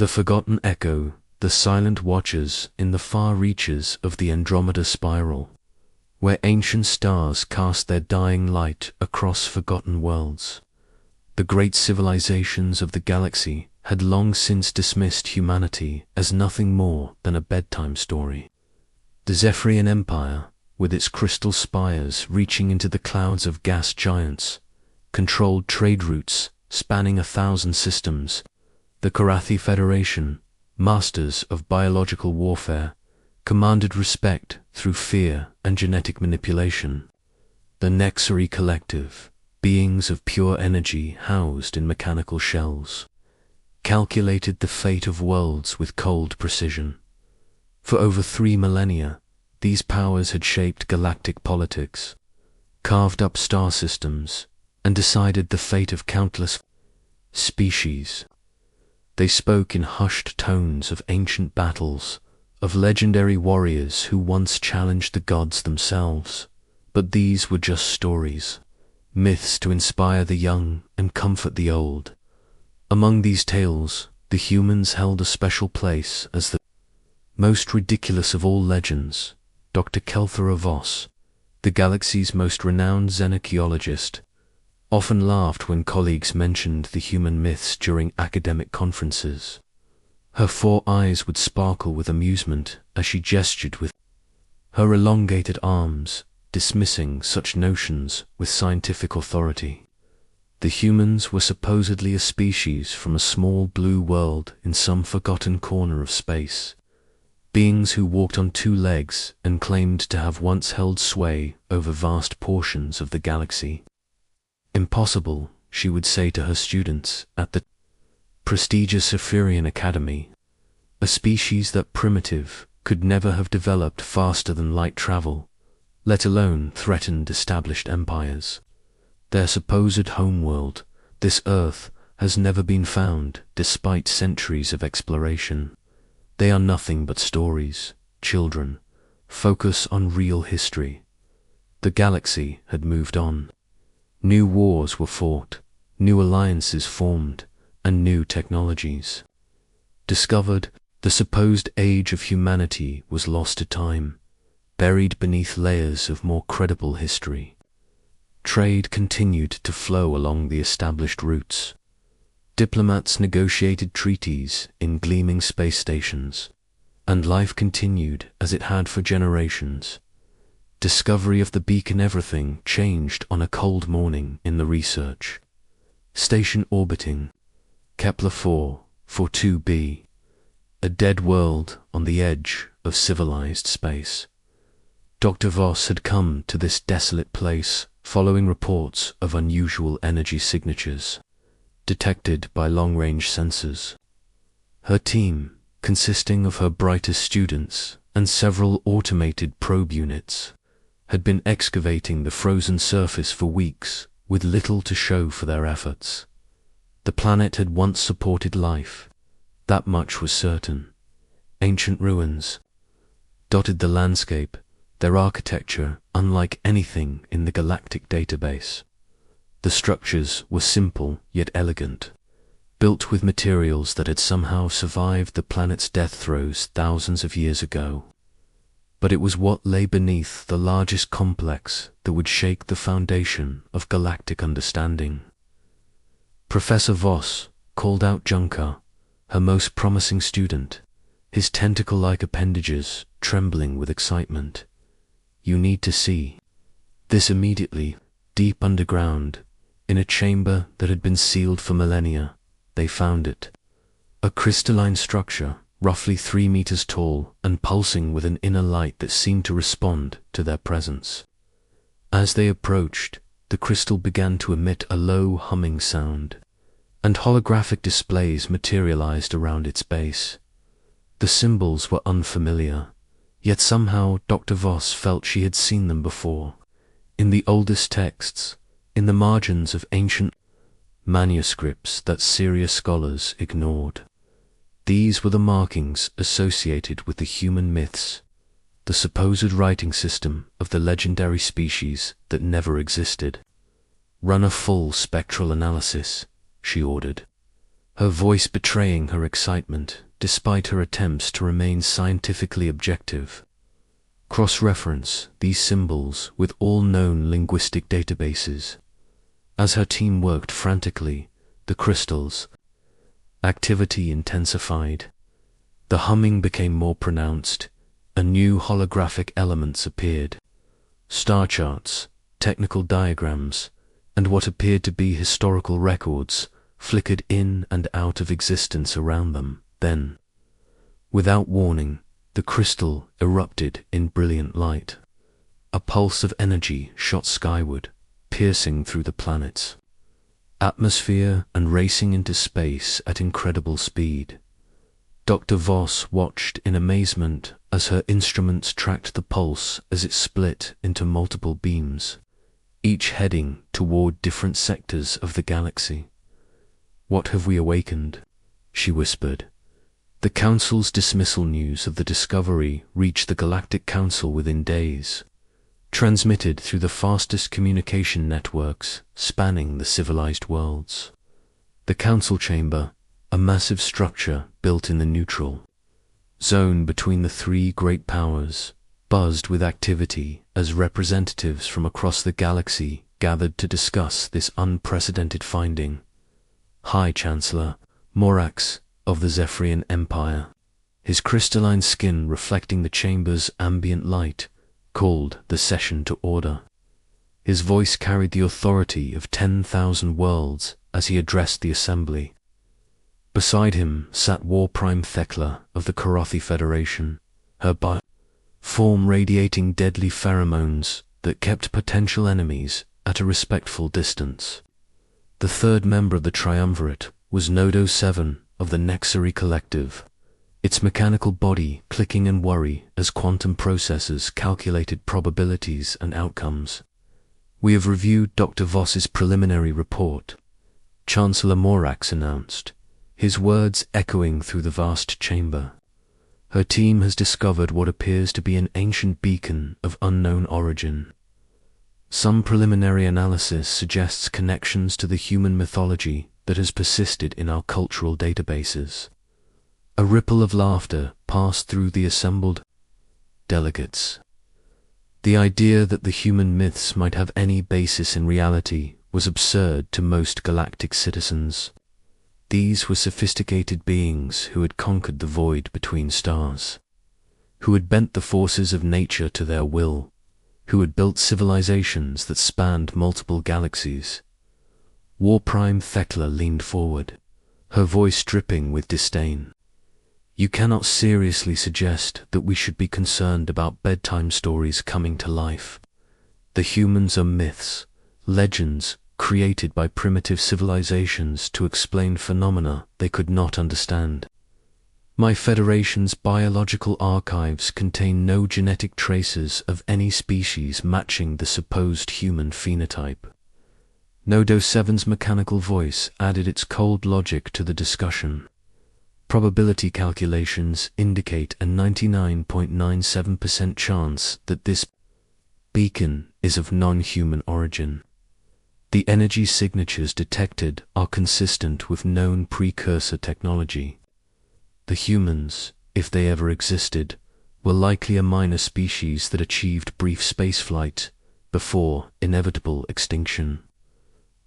The forgotten echo, the silent watchers in the far reaches of the Andromeda spiral, where ancient stars cast their dying light across forgotten worlds. The great civilizations of the galaxy had long since dismissed humanity as nothing more than a bedtime story. The Zephyrian Empire, with its crystal spires reaching into the clouds of gas giants, controlled trade routes spanning 1,000 systems. The Karathi Federation, masters of biological warfare, commanded respect through fear and genetic manipulation. The Nexari Collective, beings of pure energy housed in mechanical shells, calculated the fate of worlds with cold precision. For over 3 millennia, these powers had shaped galactic politics, carved up star systems, and decided the fate of countless species. They spoke in hushed tones of ancient battles, of legendary warriors who once challenged the gods themselves. But these were just stories, myths to inspire the young and comfort the old. Among these tales, the humans held a special place as the most ridiculous of all legends. Dr. Kelthera Voss, the galaxy's most renowned xenarchaeologist, often laughed when colleagues mentioned the human myths during academic conferences. Her 4 eyes would sparkle with amusement as she gestured with her elongated arms, dismissing such notions with scientific authority. The humans were supposedly a species from a small blue world in some forgotten corner of space, beings who walked on 2 legs and claimed to have once held sway over vast portions of the galaxy. Impossible, she would say to her students at the prestigious Zephyrian Academy. A species that primitive could never have developed faster than light travel, let alone threatened established empires. Their supposed homeworld, this Earth, has never been found despite centuries of exploration. They are nothing but stories, children. Focus on real history. The galaxy had moved on. New wars were fought, new alliances formed, and new technologies discovered. The supposed age of humanity was lost to time, buried beneath layers of more credible history. Trade continued to flow along the established routes. Diplomats negotiated treaties in gleaming space stations, and life continued as it had for generations. Discovery of the beacon everything changed on a cold morning in the research station orbiting Kepler 442b, a dead world on the edge of civilized space. Dr. Voss had come to this desolate place following reports of unusual energy signatures detected by long-range sensors. Her team, consisting of her brightest students and several automated probe units, had been excavating the frozen surface for weeks with little to show for their efforts. The planet had once supported life, that much was certain. Ancient ruins dotted the landscape, their architecture unlike anything in the galactic database. The structures were simple yet elegant, built with materials that had somehow survived the planet's death throes thousands of years ago. But it was what lay beneath the largest complex that would shake the foundation of galactic understanding. Professor Voss called out Junker, her most promising student, his tentacle-like appendages trembling with excitement. You need to see. This immediately, deep underground, in a chamber that had been sealed for millennia, they found it. A crystalline structure, roughly 3 meters tall and pulsing with an inner light that seemed to respond to their presence. As they approached, the crystal began to emit a low humming sound, and holographic displays materialized around its base. The symbols were unfamiliar, yet somehow Dr. Voss felt she had seen them before, in the oldest texts, in the margins of ancient manuscripts that serious scholars ignored. These were the markings associated with the human myths, the supposed writing system of the legendary species that never existed. Run a full spectral analysis, she ordered. her voice betraying her excitement despite her attempts to remain scientifically objective. Cross-reference these symbols with all known linguistic databases. As her team worked frantically, the crystals' activity intensified. The humming became more pronounced, and new holographic elements appeared. Star charts, technical diagrams, and what appeared to be historical records flickered in and out of existence around them. Then, without warning, the crystal erupted in brilliant light. A pulse of energy shot skyward, piercing through the planet's atmosphere and racing into space at incredible speed. Dr. Voss watched in amazement as her instruments tracked the pulse as it split into multiple beams, each heading toward different sectors of the galaxy. "What have we awakened?" she whispered. The Council's dismissal news of the discovery reached the Galactic Council within days, transmitted through the fastest communication networks spanning the civilized worlds. The Council Chamber, a massive structure built in the neutral zone between the three great powers, buzzed with activity as representatives from across the galaxy gathered to discuss this unprecedented finding. High Chancellor Morax of the Zephyrian Empire, his crystalline skin reflecting the chamber's ambient light, called the session to order. His voice carried the authority of 10,000 worlds as he addressed the assembly. Beside him sat War Prime Thekla of the Karothi Federation, her form radiating deadly pheromones that kept potential enemies at a respectful distance. The third member of the triumvirate was Nodo 7 of the Nexari Collective, its mechanical body clicking in worry as quantum processors calculated probabilities and outcomes. "We have reviewed Dr. Voss's preliminary report," Chancellor Morax announced, his words echoing through the vast chamber. "Her team has discovered what appears to be an ancient beacon of unknown origin. Some preliminary analysis suggests connections to the human mythology that has persisted in our cultural databases." A ripple of laughter passed through the assembled delegates. The idea that the human myths might have any basis in reality was absurd to most galactic citizens. These were sophisticated beings who had conquered the void between stars, who had bent the forces of nature to their will, who had built civilizations that spanned multiple galaxies. War Prime Thekla leaned forward, her voice dripping with disdain. "You cannot seriously suggest that we should be concerned about bedtime stories coming to life. The humans are myths, legends created by primitive civilizations to explain phenomena they could not understand. My Federation's biological archives contain no genetic traces of any species matching the supposed human phenotype." Nodo 7's mechanical voice added its cold logic to the discussion. "Probability calculations indicate a 99.97% chance that this beacon is of non-human origin. The energy signatures detected are consistent with known precursor technology. The humans, if they ever existed, were likely a minor species that achieved brief spaceflight before inevitable extinction."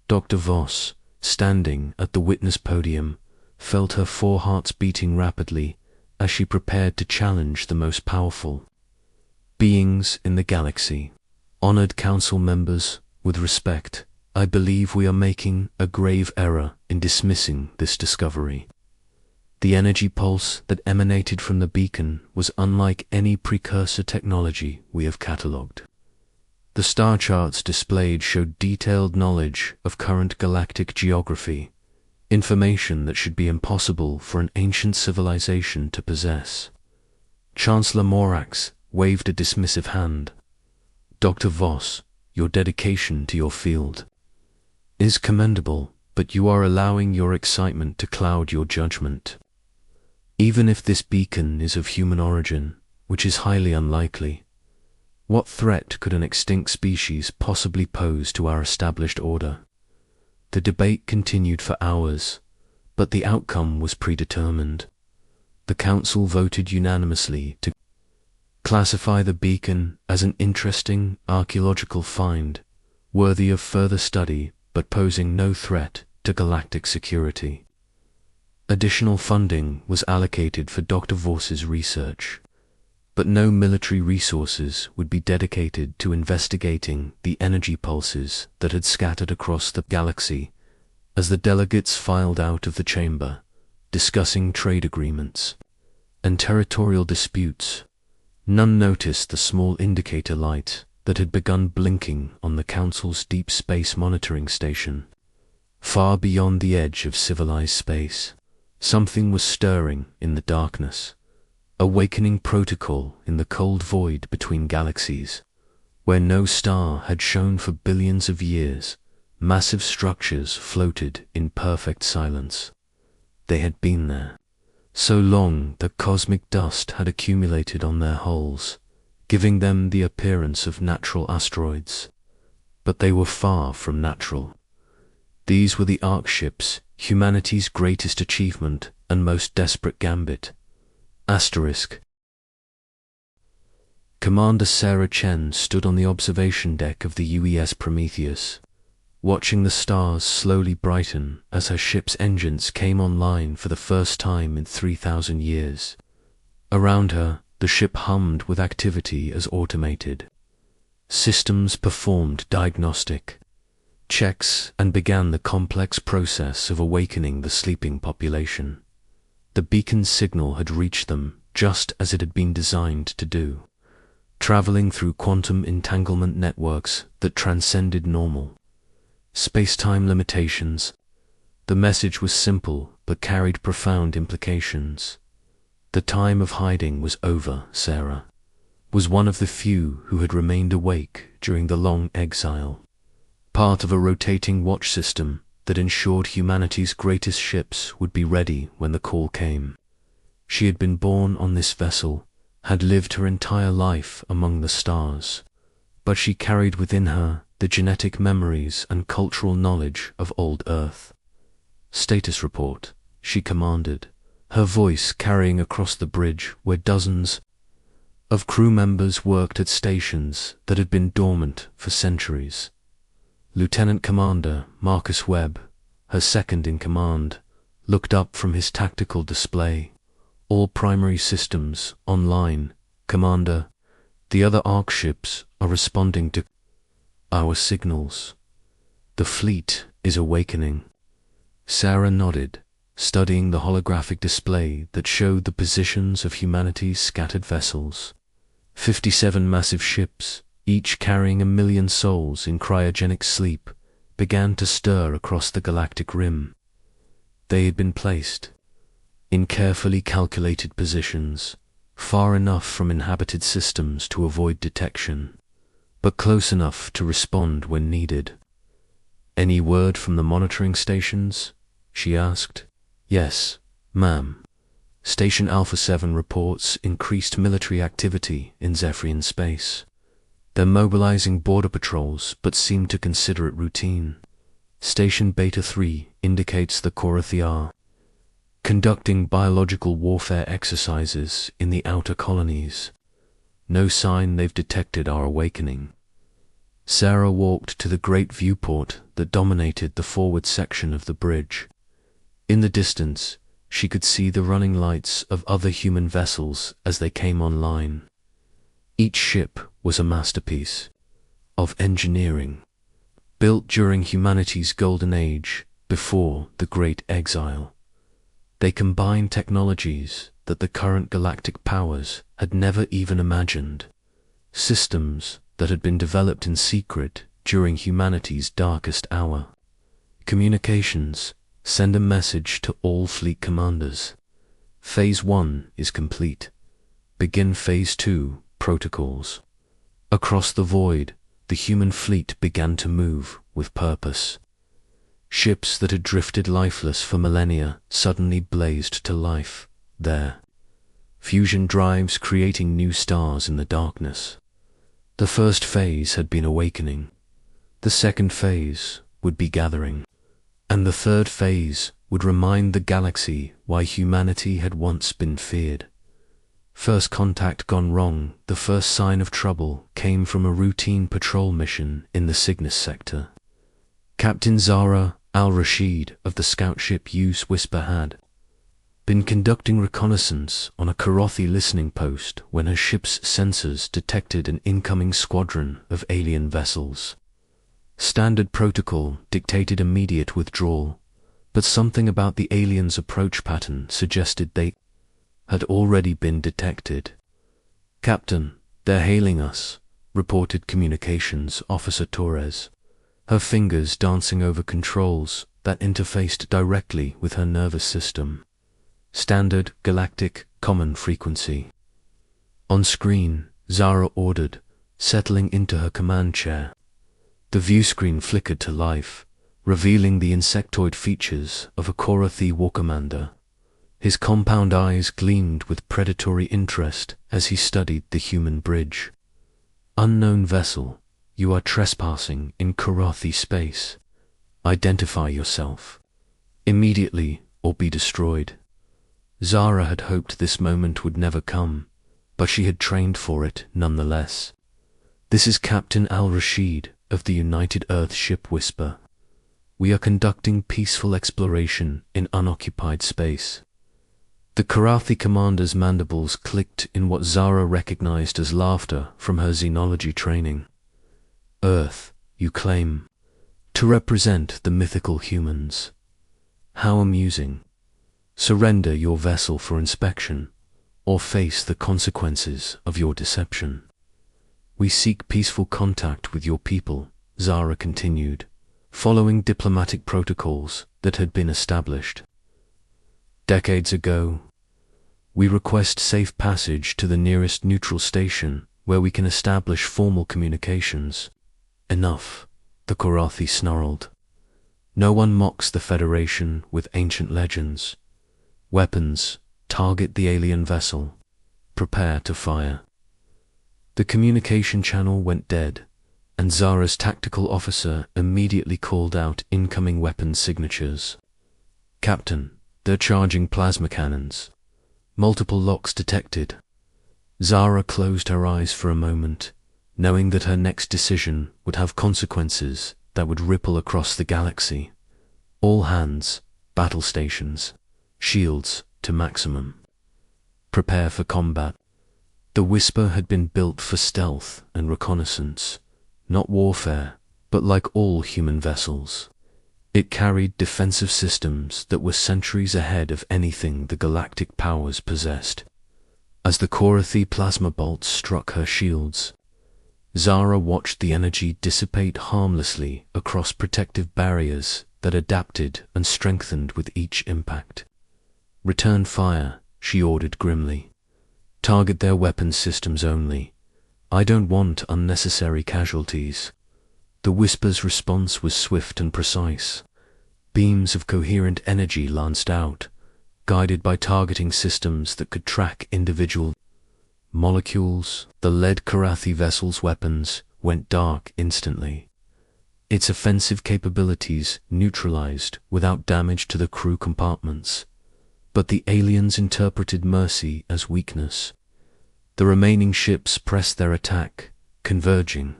Dr. Voss, standing at the witness podium, felt her four hearts beating rapidly as she prepared to challenge the most powerful beings in the galaxy. "Honored council members, with respect, I believe we are making a grave error in dismissing this discovery. The energy pulse that emanated from the beacon was unlike any precursor technology we have catalogued. The star charts displayed showed detailed knowledge of current galactic geography, information that should be impossible for an ancient civilization to possess." Chancellor Morax waved a dismissive hand. "Dr. Voss, your dedication to your field is commendable, but you are allowing your excitement to cloud your judgment. Even if this beacon is of human origin, which is highly unlikely, what threat could an extinct species possibly pose to our established order?" The debate continued for hours, But the outcome was predetermined. The council voted unanimously to classify the beacon as an interesting archaeological find, worthy of further study but posing no threat to galactic security. Additional funding was allocated for Dr. Voss's research, but no military resources would be dedicated to investigating the energy pulses that had scattered across the galaxy. As the delegates filed out of the chamber, discussing trade agreements and territorial disputes, none noticed the small indicator light that had begun blinking on the Council's deep space monitoring station. Far beyond the edge of civilized space, something was stirring in the darkness, awakening protocol in the cold void between galaxies, where no star had shone for billions of years. Massive structures floated in perfect silence. They had been there so long that cosmic dust had accumulated on their hulls, giving them the appearance of natural asteroids. But they were far from natural. These were the Ark ships, humanity's greatest achievement and most desperate gambit. Asterisk. Commander Sarah Chen stood on the observation deck of the UES Prometheus, watching the stars slowly brighten as her ship's engines came online for the first time in 3,000 years. Around her, the ship hummed with activity as automated systems performed diagnostic checks and began the complex process of awakening the sleeping population. The beacon's signal had reached them just as it had been designed to do, traveling through quantum entanglement networks that transcended normal space-time limitations. The message was simple but carried profound implications. The time of hiding was over. Sarah was one of the few who had remained awake during the long exile, part of a rotating watch system that ensured humanity's greatest ships would be ready when the call came. She had been born on this vessel, had lived her entire life among the stars, but she carried within her the genetic memories and cultural knowledge of old Earth. "Status report," she commanded, her voice carrying across the bridge where dozens of crew members worked at stations that had been dormant for centuries. Lieutenant Commander Marcus Webb, her second in command, looked up from his tactical display. "All primary systems online, Commander. The other Ark ships are responding to our signals. The fleet is awakening." Sarah nodded, studying the holographic display that showed the positions of humanity's scattered vessels. 57 massive ships, each carrying 1,000,000 souls in cryogenic sleep, began to stir across the galactic rim. They had been placed in carefully calculated positions, far enough from inhabited systems to avoid detection, but close enough to respond when needed. "Any word from the monitoring stations?" she asked. "Yes, ma'am. Station Alpha 7 reports increased military activity in Zephyrian space. They're mobilizing border patrols but seem to consider it routine. Station Beta 3 indicates the Korathi are conducting biological warfare exercises in the outer colonies. No sign they've detected our awakening." Sarah walked to the great viewport that dominated the forward section of the bridge. In the distance, she could see the running lights of other human vessels as they came online. Each ship was a masterpiece of engineering, built during humanity's golden age before the Great Exile. They combined technologies that the current galactic powers had never even imagined, systems that had been developed in secret during humanity's darkest hour. "Communications, send a message to all fleet commanders. Phase 1 is complete. Begin Phase 2 protocols." Across the void, the human fleet began to move with purpose. Ships that had drifted lifeless for millennia suddenly blazed to life there. Fusion drives creating new stars in the darkness. The first phase had been awakening. The second phase would be gathering. And the third phase would remind the galaxy why humanity had once been feared. First contact gone wrong. The first sign of trouble came from a routine patrol mission in the Cygnus sector. Captain Zahra al-Rashid of the scout ship Whisper had been conducting reconnaissance on a Karathi listening post when her ship's sensors detected an incoming squadron of alien vessels. Standard protocol dictated immediate withdrawal, but something about the aliens' approach pattern suggested they had already been detected. "Captain, they're hailing us," reported Communications Officer Torres, her fingers dancing over controls that interfaced directly with her nervous system. "Standard galactic common frequency." On screen, Zahra ordered, settling into her command chair. The view screen flickered to life, revealing the insectoid features of a Karathi war commander. His compound eyes gleamed with predatory interest as he studied the human bridge. "Unknown vessel, you are trespassing in Karathi space. Identify yourself immediately or be destroyed." Zahra had hoped this moment would never come, but she had trained for it nonetheless. "This is Captain al-Rashid of the United Earth ship Whisper. We are conducting peaceful exploration in unoccupied space." The Karathi commander's mandibles clicked in what Zahra recognized as laughter from her xenology training. "Earth, you claim, to represent the mythical humans. How amusing. Surrender your vessel for inspection, or face the consequences of your deception." "We seek peaceful contact with your people," Zahra continued, following diplomatic protocols that had been established decades ago. "We request safe passage to the nearest neutral station where we can establish formal communications." "Enough," the Karathi snarled. "No one mocks the Federation with ancient legends. Weapons, target the alien vessel. Prepare to fire." The communication channel went dead, and Zahra's tactical officer immediately called out incoming weapon signatures. "Captain, they're charging plasma cannons. Multiple locks detected." Zahra closed her eyes for a moment, knowing that her next decision would have consequences that would ripple across the galaxy. "All hands, battle stations, shields to maximum. Prepare for combat." The Whisper had been built for stealth and reconnaissance, not warfare, but like all human vessels. It carried defensive systems that were centuries ahead of anything the galactic powers possessed. As the Karathi plasma bolts struck her shields, Zahra watched the energy dissipate harmlessly across protective barriers that adapted and strengthened with each impact. "Return fire," she ordered grimly. "Target their weapon systems only. I don't want unnecessary casualties." The Whisper's response was swift and precise. Beams of coherent energy lanced out, guided by targeting systems that could track individual molecules. The lead Karathi vessel's weapons went dark instantly, its offensive capabilities neutralized without damage to the crew compartments. But the aliens interpreted mercy as weakness. The remaining ships pressed their attack, converging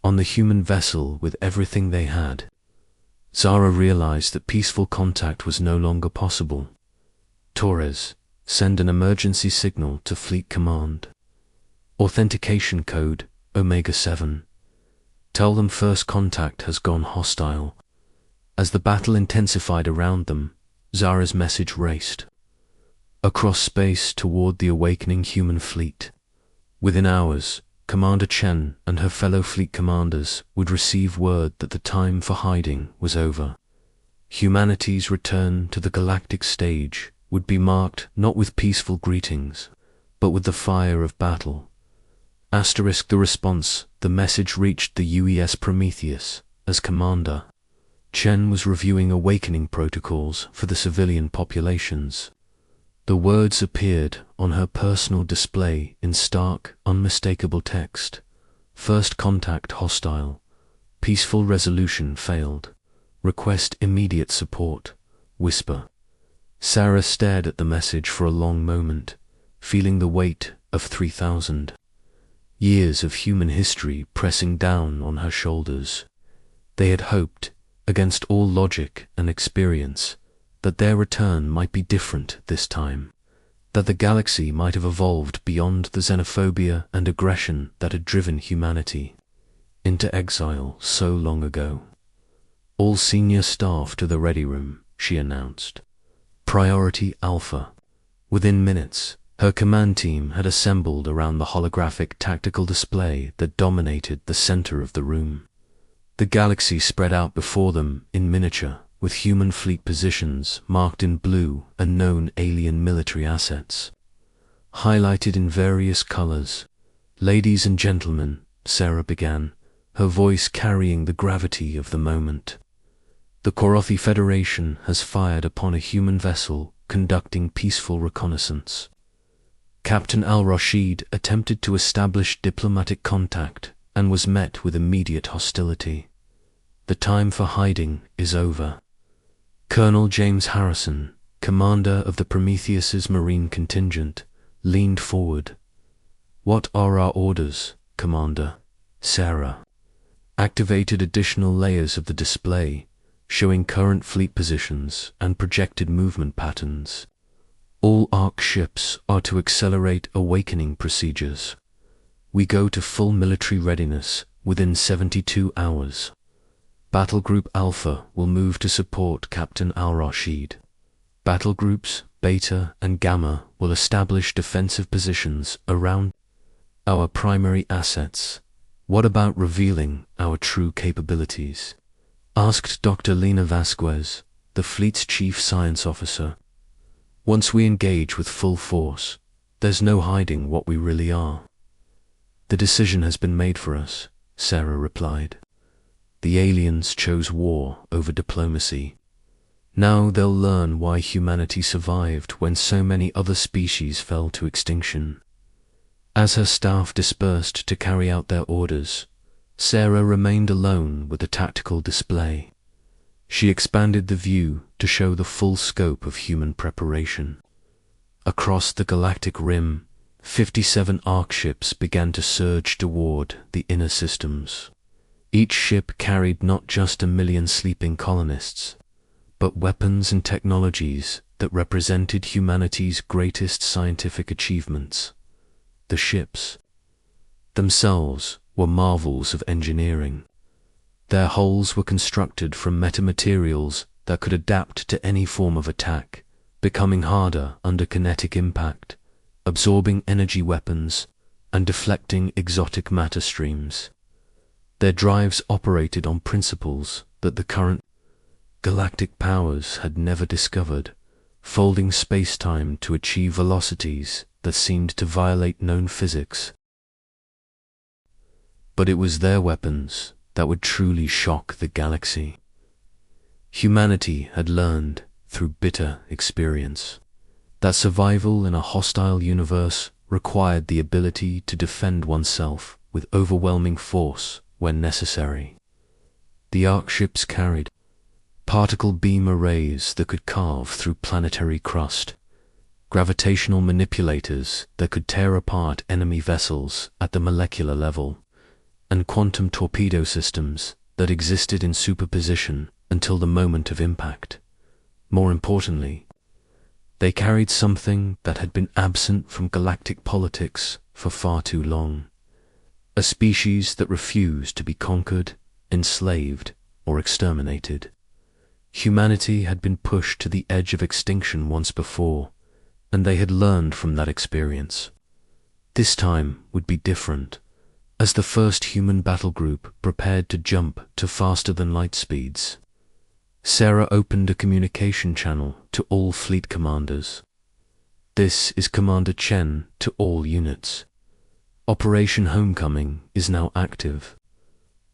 on the human vessel with everything they had. Zahra realized that peaceful contact was no longer possible. "Torres, send an emergency signal to Fleet Command. Authentication code Omega-7. Tell them first contact has gone hostile." As the battle intensified around them, Zahra's message raced across space toward the awakening human fleet. Within hours, Commander Chen and her fellow fleet commanders would receive word that the time for hiding was over. Humanity's return to the galactic stage would be marked not with peaceful greetings, but with the fire of battle. The response, the message reached the UES Prometheus as commander. Chen was reviewing awakening protocols for the civilian populations. The words appeared on her personal display in stark, unmistakable text. First contact hostile. Peaceful resolution failed. Request immediate support. Whisper. Sarah stared at the message for a long moment, feeling the weight of 3,000 years of human history pressing down on her shoulders. They had hoped, against all logic and experience, that their return might be different this time, that the galaxy might have evolved beyond the xenophobia and aggression that had driven humanity into exile so long ago. All senior staff to the ready room, she announced. Priority Alpha. Within minutes, her command team had assembled around the holographic tactical display that dominated the center of the room. The galaxy spread out before them in miniature, with human fleet positions marked in blue and known alien military assets, highlighted in various colors. Ladies and gentlemen, Sarah began, her voice carrying the gravity of the moment. The Korothi Federation has fired upon a human vessel conducting peaceful reconnaissance. Captain Al-Rashid attempted to establish diplomatic contact and was met with immediate hostility. The time for hiding is over. Colonel James Harrison, commander of the Prometheus's Marine contingent, leaned forward. What are our orders, Commander? Sarah activated additional layers of the display, showing current fleet positions and projected movement patterns. All ARC ships are to accelerate awakening procedures. We go to full military readiness within 72 hours. Battle Group Alpha will move to support Captain Al-Rashid. Battle Groups Beta and Gamma will establish defensive positions around our primary assets. What about revealing our true capabilities? Asked Dr. Lena Vasquez, the fleet's chief science officer. Once we engage with full force, there's no hiding what we really are. The decision has been made for us, Sarah replied. The aliens chose war over diplomacy. Now they'll learn why humanity survived when so many other species fell to extinction. As her staff dispersed to carry out their orders, Sarah remained alone with the tactical display. She expanded the view to show the full scope of human preparation. Across the galactic rim, 57 ARC ships began to surge toward the inner systems. Each ship carried not just 1 million sleeping colonists, but weapons and technologies that represented humanity's greatest scientific achievements. The ships themselves were marvels of engineering. Their hulls were constructed from metamaterials that could adapt to any form of attack, becoming harder under kinetic impact, absorbing energy weapons, and deflecting exotic matter streams. Their drives operated on principles that the current galactic powers had never discovered, folding space-time to achieve velocities that seemed to violate known physics. But it was their weapons that would truly shock the galaxy. Humanity had learned, through bitter experience, that survival in a hostile universe required the ability to defend oneself with overwhelming force when necessary. The ARC ships carried particle beam arrays that could carve through planetary crust, gravitational manipulators that could tear apart enemy vessels at the molecular level, and quantum torpedo systems that existed in superposition until the moment of impact. More importantly, they carried something that had been absent from galactic politics for far too long. A species that refused to be conquered, enslaved, or exterminated. Humanity had been pushed to the edge of extinction once before, and they had learned from that experience. This time would be different, as the first human battle group prepared to jump to faster than light speeds. Sarah opened a communication channel to all fleet commanders. This is Commander Chen to all units. Operation Homecoming is now active.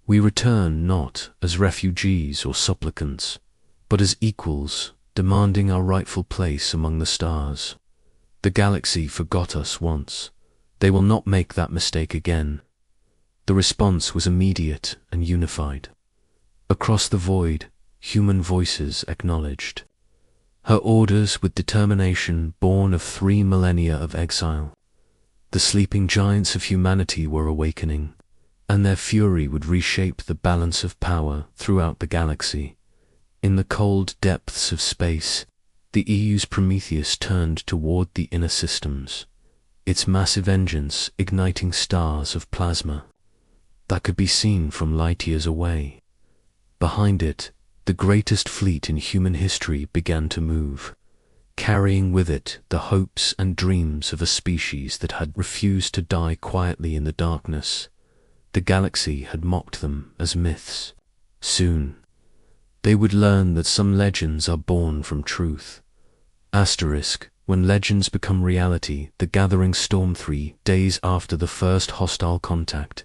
We return not as refugees or supplicants, but as equals, demanding our rightful place among the stars. The galaxy forgot us once. They will not make that mistake again. The response was immediate and unified. Across the void, human voices acknowledged. Her orders with determination born of 3 millennia of exile. The sleeping giants of humanity were awakening, and their fury would reshape the balance of power throughout the galaxy. In the cold depths of space, the EU's Prometheus turned toward the inner systems, its massive engines igniting stars of plasma that could be seen from light years away. Behind it, the greatest fleet in human history began to move, carrying with it the hopes and dreams of a species that had refused to die quietly in the darkness. The galaxy had mocked them as myths. Soon, they would learn that some legends are born from truth. Asterisk, when legends become reality, the gathering storm 3 days after the first hostile contact.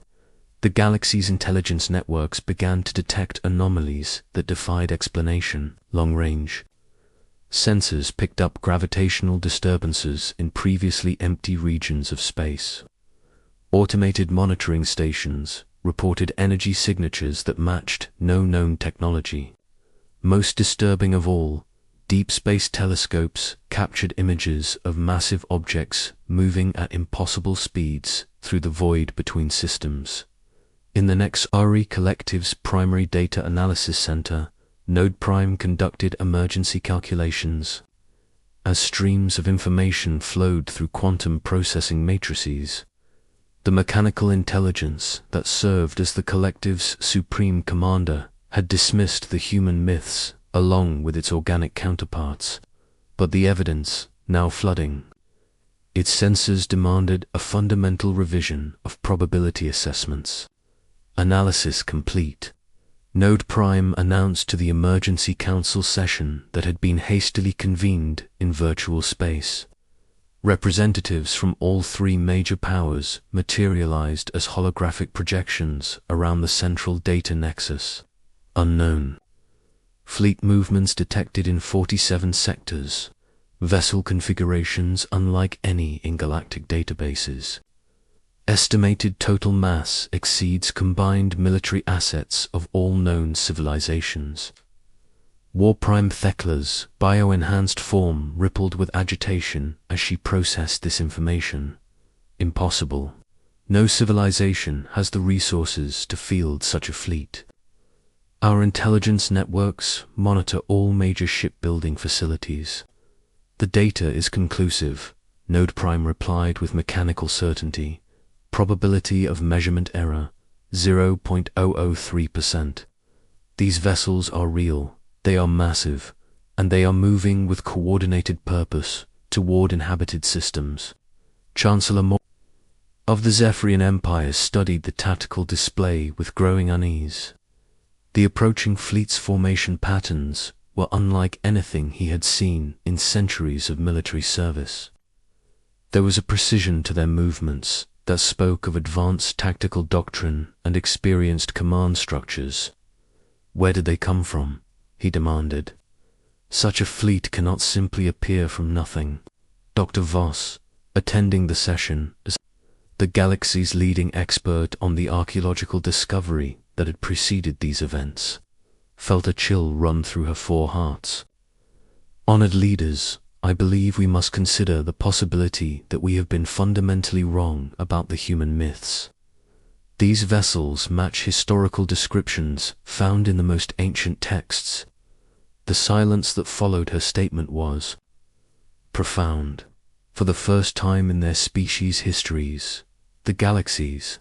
The galaxy's intelligence networks began to detect anomalies that defied explanation. Long-range sensors picked up gravitational disturbances in previously empty regions of space. Automated monitoring stations reported energy signatures that matched no known technology. Most disturbing of all, deep space telescopes captured images of massive objects moving at impossible speeds through the void between systems. In the next RE Collective's Primary Data Analysis Center, Node Prime conducted emergency calculations. As streams of information flowed through quantum processing matrices, the mechanical intelligence that served as the Collective's supreme commander had dismissed the human myths along with its organic counterparts, but the evidence, now flooding its sensors, demanded a fundamental revision of probability assessments. Analysis complete. Node Prime announced to the Emergency Council session that had been hastily convened in virtual space. Representatives from all 3 major powers materialized as holographic projections around the central data nexus. Unknown fleet movements detected in 47 sectors, vessel configurations unlike any in galactic databases. Estimated total mass exceeds combined military assets of all known civilizations. War Prime Thekla's bio-enhanced form rippled with agitation as she processed this information. Impossible. No civilization has the resources to field such a fleet. Our intelligence networks monitor all major shipbuilding facilities. The data is conclusive, Node Prime replied with mechanical certainty. Probability of measurement error, 0.003%. These vessels are real, they are massive, and they are moving with coordinated purpose toward inhabited systems. Chancellor Moore of the Zephyrian Empire studied the tactical display with growing unease. The approaching fleet's formation patterns were unlike anything he had seen in centuries of military service. There was a precision to their movements that spoke of advanced tactical doctrine and experienced command structures. Where did they come from? He demanded. Such a fleet cannot simply appear from nothing. Dr. Voss, attending the session as the galaxy's leading expert on the archaeological discovery that had preceded these events, felt a chill run through her 4 hearts. Honored leaders, I believe we must consider the possibility that we have been fundamentally wrong about the human myths. These vessels match historical descriptions found in the most ancient texts. The silence that followed her statement was profound. For the first time in their species' histories, the galaxy's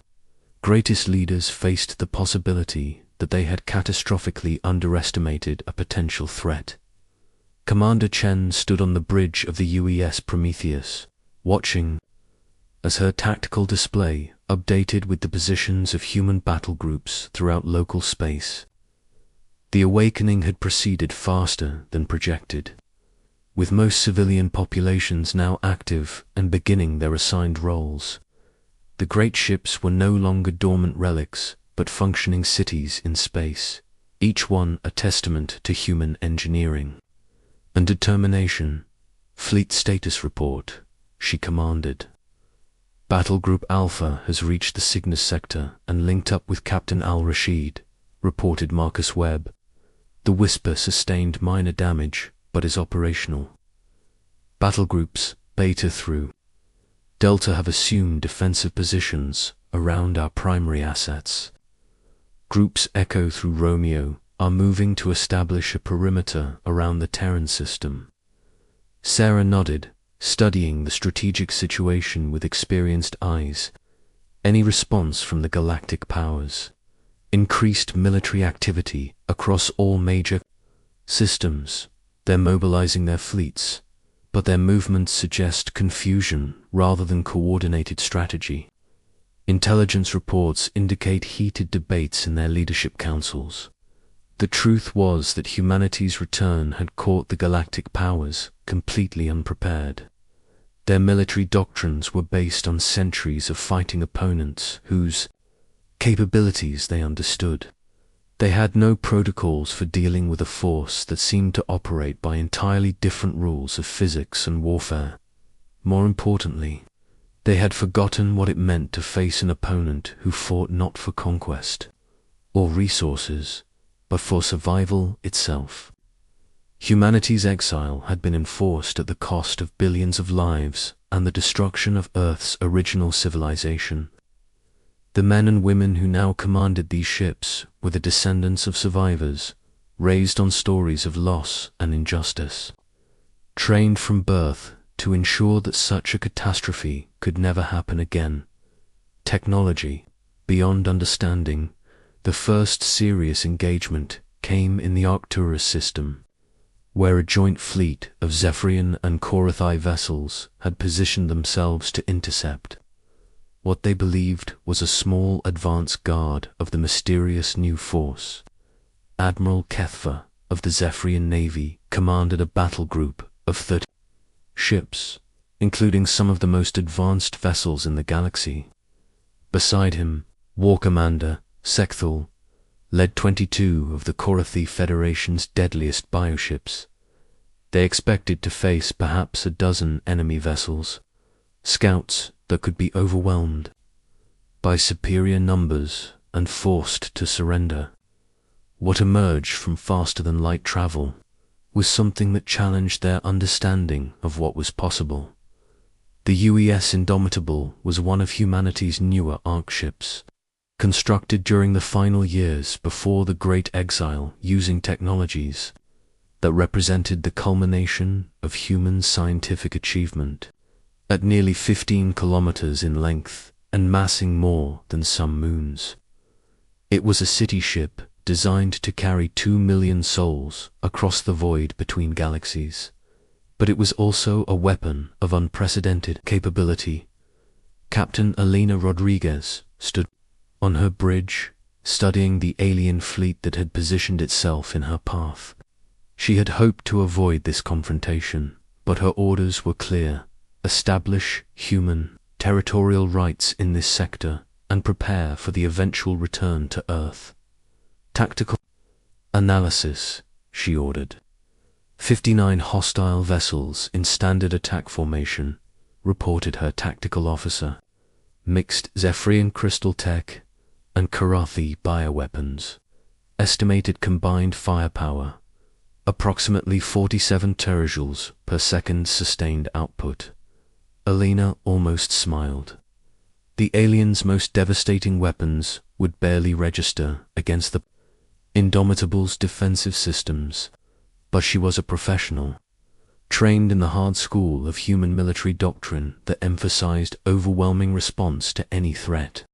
greatest leaders faced the possibility that they had catastrophically underestimated a potential threat. Commander Chen stood on the bridge of the UES Prometheus, watching as her tactical display updated with the positions of human battle groups throughout local space. The awakening had proceeded faster than projected, with most civilian populations now active and beginning their assigned roles. The great ships were no longer dormant relics, but functioning cities in space, each one a testament to human engineering and determination. Fleet status report, she commanded. Battle Group Alpha has reached the Cygnus sector and linked up with Captain Al-Rashid, reported Marcus Webb. The Whisper sustained minor damage, but is operational. Battle groups Beta through Delta have assumed defensive positions around our primary assets. Groups Echo through Romeo are moving to establish a perimeter around the Terran system. Sarah nodded, studying the strategic situation with experienced eyes. Any response from the galactic powers? Increased military activity across all major systems. They're mobilizing their fleets, but their movements suggest confusion rather than coordinated strategy. Intelligence reports indicate heated debates in their leadership councils. The truth was that humanity's return had caught the galactic powers completely unprepared. Their military doctrines were based on centuries of fighting opponents whose capabilities they understood. They had no protocols for dealing with a force that seemed to operate by entirely different rules of physics and warfare. More importantly, they had forgotten what it meant to face an opponent who fought not for conquest or resources, but for survival itself. Humanity's exile had been enforced at the cost of billions of lives and the destruction of Earth's original civilization. The men and women who now commanded these ships were the descendants of survivors, raised on stories of loss and injustice, trained from birth to ensure that such a catastrophe could never happen again. Technology, beyond understanding, the first serious engagement came in the Arcturus system, where a joint fleet of Zephyrian and Korathi vessels had positioned themselves to intercept what they believed was a small advance guard of the mysterious new force. Admiral Kethva of the Zephyrian Navy commanded a battle group of 30 ships, including some of the most advanced vessels in the galaxy. Beside him, War Commander Sekthal led 22 of the Korathi Federation's deadliest bioships. They expected to face perhaps a dozen enemy vessels, scouts that could be overwhelmed by superior numbers and forced to surrender. What emerged from faster-than-light travel was something that challenged their understanding of what was possible. The UES Indomitable was one of humanity's newer arc ships, constructed during the final years before the Great Exile, using technologies that represented the culmination of human scientific achievement. At nearly 15 kilometers in length and massing more than some moons, it was a city ship designed to carry 2 million souls across the void between galaxies. But it was also a weapon of unprecedented capability. Captain Elena Rodriguez stood on her bridge, studying the alien fleet that had positioned itself in her path. She had hoped to avoid this confrontation, but her orders were clear: establish human territorial rights in this sector and prepare for the eventual return to Earth. Tactical analysis, she ordered. 59 hostile vessels in standard attack formation, reported her tactical officer. Mixed Zephyrian crystal tech and Korathi bioweapons. Estimated combined firepower: approximately 47 terajoules per second sustained output. Elena almost smiled. The aliens' most devastating weapons would barely register against the Indomitable's defensive systems, but she was a professional, trained in the hard school of human military doctrine that emphasized overwhelming response to any threat.